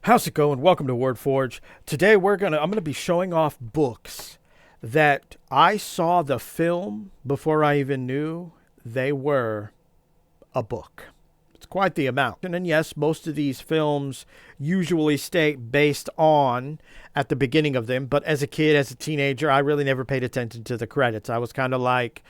How's it going? Welcome to Word Forge. Today I'm gonna be showing off books that I saw the film before I even knew they were a book. It's quite the amount. And then yes, most of these films usually state based on at the beginning of them, but as a kid, as a teenager, I really never paid attention to the credits. I was kind of like,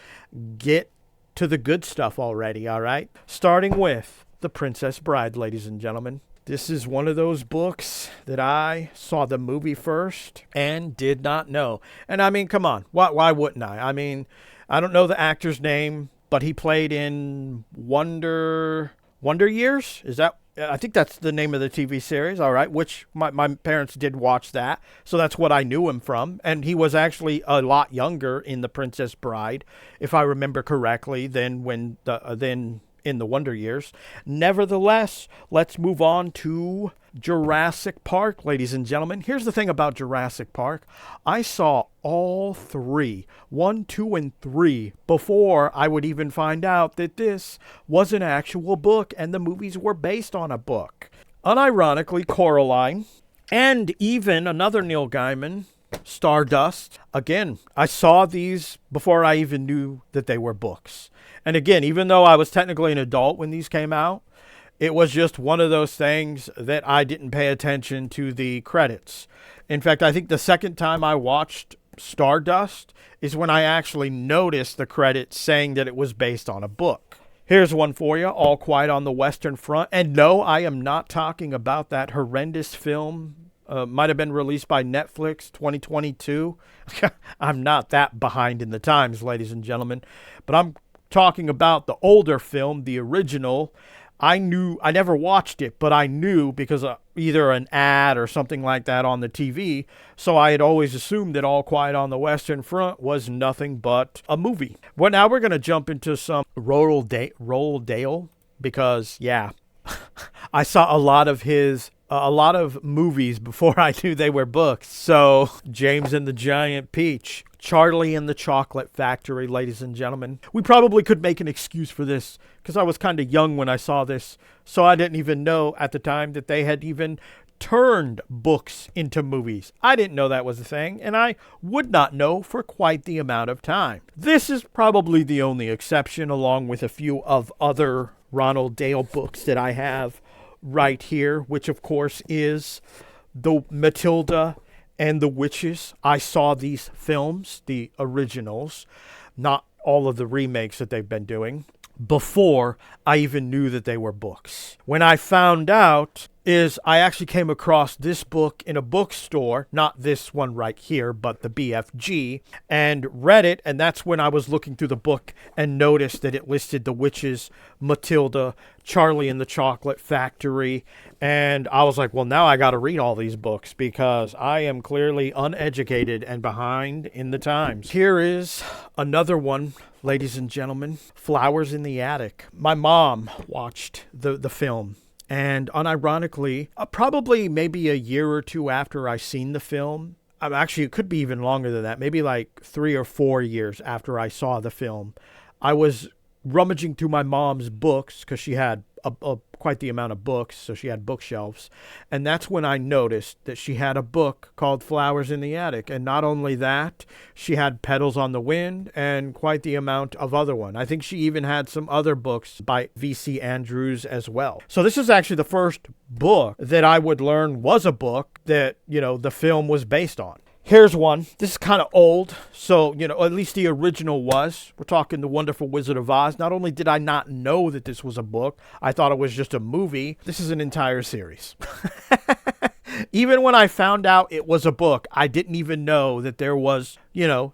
get to the good stuff already, all right? Starting with The Princess Bride, ladies and gentlemen. This is one of those books that I saw the movie first and did not know. And I mean, come on, why wouldn't I? I mean, I don't know the actor's name, but he played in Wonder Years. Is that? I think that's the name of the TV series. All right, which my parents did watch that, so that's what I knew him from. And he was actually a lot younger in The Princess Bride, if I remember correctly, than in the Wonder Years. Nevertheless, let's move on to Jurassic Park, ladies and gentlemen. Here's the thing about Jurassic Park. I saw all three, 1, 2, and 3, before I would even find out that this was an actual book and the movies were based on a book. Unironically, Coraline, and even another Neil Gaiman, Stardust. Again, I saw these before I even knew that they were books. And again, even though I was technically an adult when these came out, it was just one of those things that I didn't pay attention to the credits. In fact, I think the second time I watched Stardust is when I actually noticed the credits saying that it was based on a book. Here's one for you, All Quiet on the Western Front. And no, I am not talking about that horrendous film. Might have been released by Netflix 2022. I'm not that behind in the times, ladies and gentlemen. But I'm talking about the older film, the original. I never watched it, but I knew because of either an ad or something like that on the TV. So I had always assumed that All Quiet on the Western Front was nothing but a movie. Well, now we're going to jump into some Roald Dahl because, yeah, I saw a lot of movies before I knew they were books. So, James and the Giant Peach, Charlie and the Chocolate Factory, ladies and gentlemen. We probably could make an excuse for this because I was kind of young when I saw this. So I didn't even know at the time that they had even turned books into movies. I didn't know that was a thing, and I would not know for quite the amount of time. This is probably the only exception, along with a few of other Ronald Dahl books that I have right here, which of course is the Matilda and the Witches. I saw these films, the originals, not all of the remakes that they've been doing, before I even knew that they were books. When I found out is I actually came across this book in a bookstore, not this one right here, but the BFG, and read it, and that's when I was looking through the book and noticed that it listed The Witches, Matilda, Charlie and the Chocolate Factory, and I was like, well, now I got to read all these books because I am clearly uneducated and behind in the times. Here is another one, ladies and gentlemen, Flowers in the Attic. My mom watched the film. And unironically, probably maybe a year or two after I seen the film, actually it could be even longer than that, maybe like 3 or 4 years after I saw the film, I was rummaging through my mom's books because she had quite the amount of books, so she had bookshelves, and that's when I noticed that she had a book called Flowers in the Attic, and not only that, she had Petals on the Wind and quite the amount of other one. I think she even had some other books by V.C. Andrews as well. So this is actually the first book that I would learn was a book that, the film was based on. Here's one. This is kind of old, so, at least the original was. We're talking The Wonderful Wizard of Oz. Not only did I not know that this was a book, I thought it was just a movie. This is an entire series. Even when I found out it was a book, I didn't even know that there was,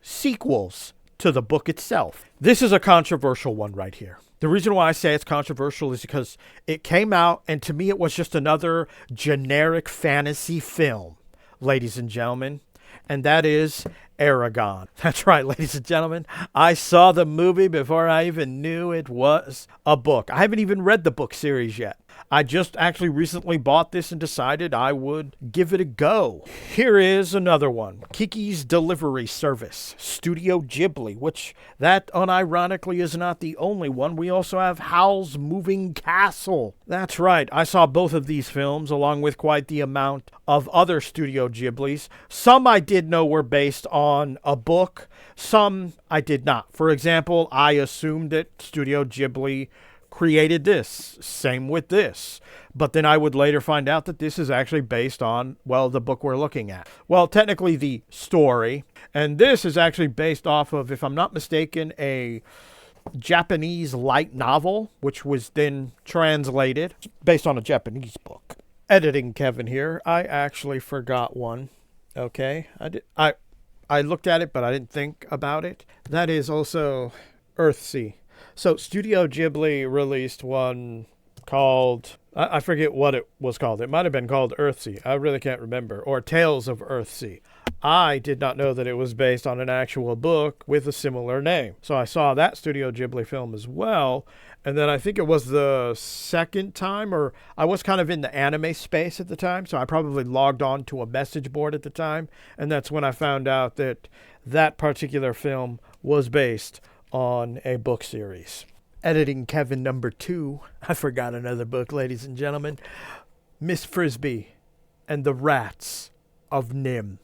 sequels to the book itself. This is a controversial one right here. The reason why I say it's controversial is because it came out, and to me it was just another generic fantasy film, ladies and gentlemen. And that is Aragon. That's right, ladies and gentlemen. I saw the movie before I even knew it was a book. I haven't even read the book series yet. I just actually recently bought this and decided I would give it a go. Here is another one. Kiki's Delivery Service, Studio Ghibli, which that unironically is not the only one. We also have Howl's Moving Castle. That's right. I saw both of these films along with quite the amount of other Studio Ghiblis. Some I did know were based on a book. Some I did not. For example, I assumed that Studio Ghibli created this. Same with this. But then I would later find out that this is actually based on, well, the book we're looking at. Well, technically the story. And this is actually based off of, if I'm not mistaken, a Japanese light novel, which was then translated based on a Japanese book. Editing Kevin here. I actually forgot one. Okay. I looked at it, but I didn't think about it. That is also Earthsea. So Studio Ghibli released one called, I forget what it was called. It might have been called Earthsea. I really can't remember. Or Tales of Earthsea. I did not know that it was based on an actual book with a similar name. So I saw that Studio Ghibli film as well. And then I think it was the second time, or I was kind of in the anime space at the time. So I probably logged on to a message board at the time. And that's when I found out that that particular film was based on a book series. Editing Kevin number 2. I forgot another book, ladies and gentlemen. Miss Frisbee and the Rats of Nim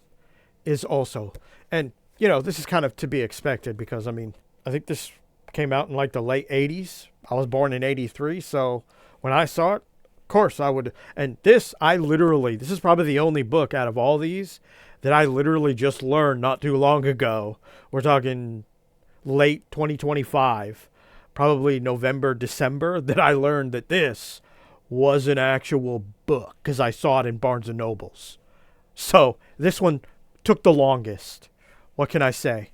is also. And, you know, this is kind of to be expected because, I mean, I think this came out in like the late 80s. I was born in 83, so when I saw it, of course I would. And this is probably the only book out of all these that I literally just learned not too long ago. We're talking late 2025, probably November, December, that I learned that this was an actual book because I saw it in Barnes & Nobles. So this one took the longest. What can I say?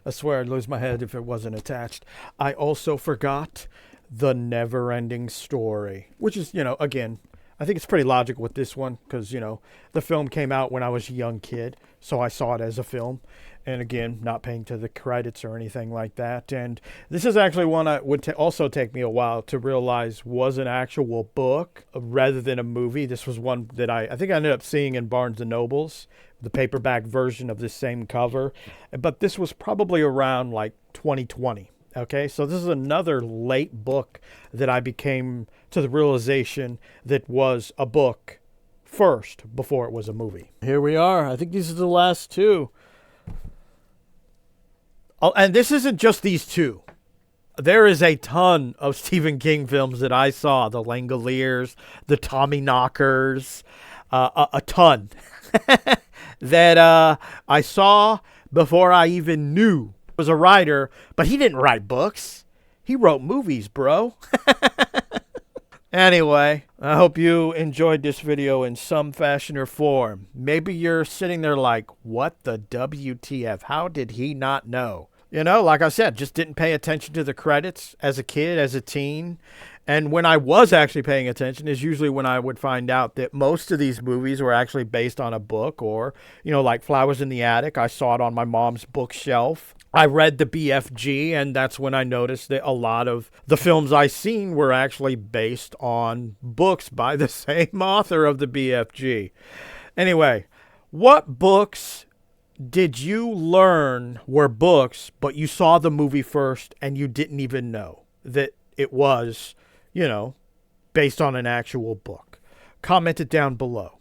I swear I'd lose my head if it wasn't attached. I also forgot The Never-Ending Story, which is, you know, again, I think it's pretty logical with this one because, you know, the film came out when I was a young kid, so I saw it as a film. And again, not paying to the credits or anything like that. And this is actually one that would also take me a while to realize was an actual book rather than a movie. This was one that I think I ended up seeing in Barnes & Nobles, the paperback version of this same cover. But this was probably around like 2020. Okay, so this is another late book that I became to the realization that was a book first before it was a movie. Here we are. I think these are the last two. Oh, and this isn't just these two. There is a ton of Stephen King films that I saw. The Langoliers, the Tommyknockers, a ton that I saw before I even knew he was a writer. But he didn't write books. He wrote movies, bro. Anyway, I hope you enjoyed this video in some fashion or form. Maybe you're sitting there like, what the WTF? How did he not know? You know, like I said, just didn't pay attention to the credits as a kid, as a teen. And when I was actually paying attention is usually when I would find out that most of these movies were actually based on a book or, you know, like Flowers in the Attic. I saw it on my mom's bookshelf. I read the BFG, and that's when I noticed that a lot of the films I seen were actually based on books by the same author of the BFG. Anyway, what books did you learn were books, but you saw the movie first and you didn't even know that it was, you know, based on an actual book? Comment it down below.